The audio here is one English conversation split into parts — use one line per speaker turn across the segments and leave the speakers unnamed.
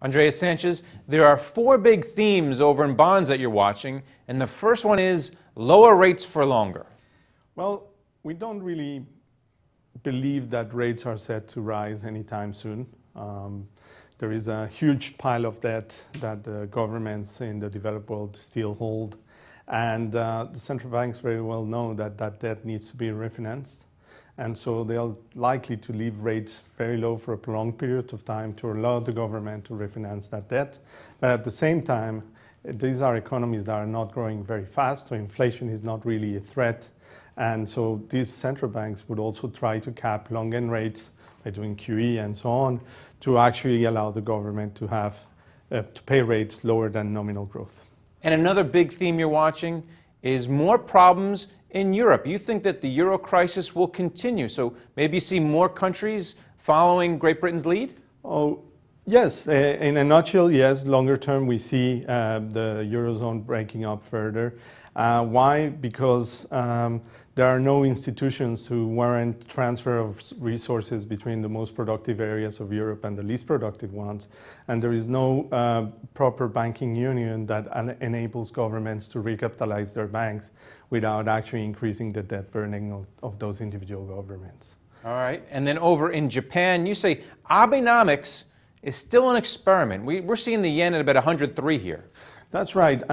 Andres Sanchez, there are four big themes over in bonds that you're watching, and the first one is lower rates for longer.
Well, we don't really believe that rates are set to rise anytime soon. There is a huge pile of debt that the governments in the developed world still hold, and the central banks very well know that that debt needs to be refinanced. And so they are likely to leave rates very low for a prolonged period of time to allow the government to refinance that debt. But at the same time, these are economies that are not growing very fast, so inflation is not really a threat. And so these central banks would also try to cap long-end rates by doing QE and so on to actually allow the government to have to pay rates lower than nominal growth.
And another big theme you're watching is more problems in Europe. You think that the euro crisis will continue, so maybe see more countries following Great Britain's lead?
Oh, yes. In a nutshell, yes. Longer term, we see the Eurozone breaking up further. Why? Because there are no institutions to warrant transfer of resources between the most productive areas of Europe and the least productive ones. And there is no proper banking union that enables governments to recapitalize their banks without actually increasing the debt burden of those individual governments.
All right. And then over in Japan, you say Abenomics is still an experiment. We're seeing the yen at about 103 here.
That's right.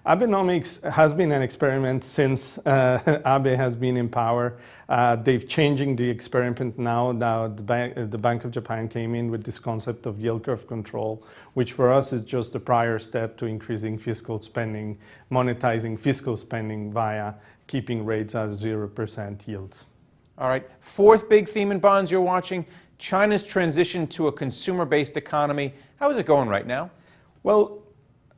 Abenomics has been an experiment since Abe has been in power. They've changing the experiment now. The Bank of Japan came in with this concept of yield curve control, which for us is just a prior step to increasing fiscal spending, monetizing fiscal spending via keeping rates at 0% yields.
All right. Fourth big theme in bonds you're watching, China's transition to a consumer-based economy. How is it going right now?
Well,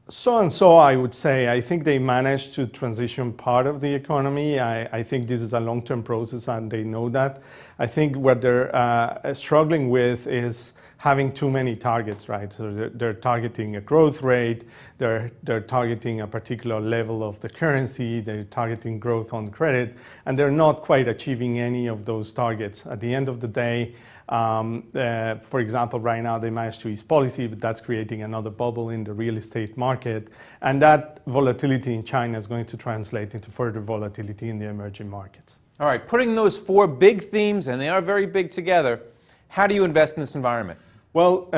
so I would say. I think they managed to transition part of the economy. I think this is a long-term process and they know that. I think what they're struggling with is having too many targets, right? So they're targeting a growth rate, they're targeting a particular level of the currency, they're targeting growth on credit, and they're not quite achieving any of those targets. At the end of the day, for example, right now they managed to ease policy, but that's creating another bubble in the real estate market. And that volatility in China is going to translate into further volatility in the emerging markets.
All right, putting those four big themes, and they are very big together, how do you invest in this environment?
Well,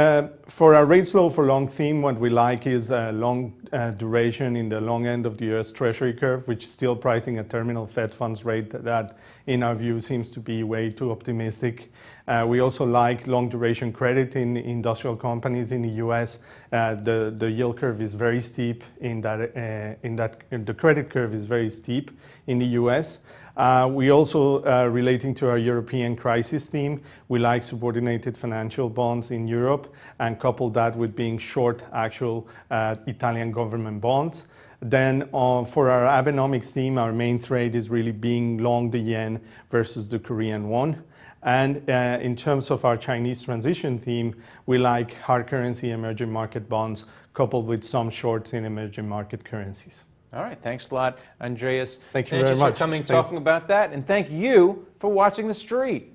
for a rates low for long theme, what we like is a long duration in the long end of the US Treasury curve, which is still pricing a terminal Fed funds rate that, in our view, seems to be way too optimistic. We also like long duration credit in industrial companies in the US. The yield curve is very steep the credit curve is very steep in the US. We also, relating to our European crisis theme, we like subordinated financial bonds in Europe and couple that with being short actual Italian government bonds. Then for our Abenomics theme, our main trade is really being long the yen versus the Korean won. And in terms of our Chinese transition theme, we like hard currency emerging market bonds coupled with some shorts in emerging market currencies.
All right, thanks a lot, Andres
Thank you very much.
for coming, talking about that, and thank you for watching The Street.